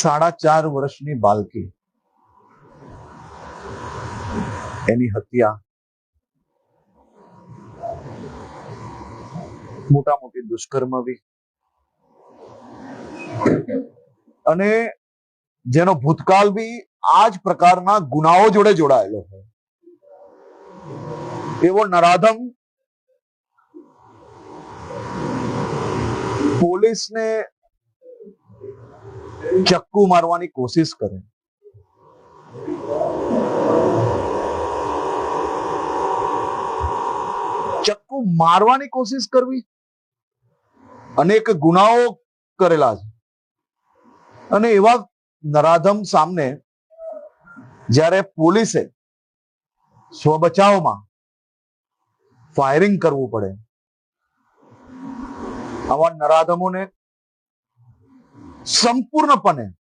4.5 વર્ષની બાળકી, એની હત્યા, મોટા મોટી દુષ્કર્મ બી, અને જેનો ભૂતકાળ બી આ જ પ્રકારના ગુનાઓ જોડે જોડાયેલો હોય, એવો નરાધમ પોલીસને ચક્કુ મારવાની કોશિશ કરે. ચક્કુ મારવાની કોશિશ કરવી, અનેક ગુનાઓ કરેલા છે, અને એવા નરાધમ સામે જ્યારે પોલીસે સ્વબચાવમાં ફાયરિંગ કરવું પડે, આવા નરાધમોને સંપૂર્ણપણે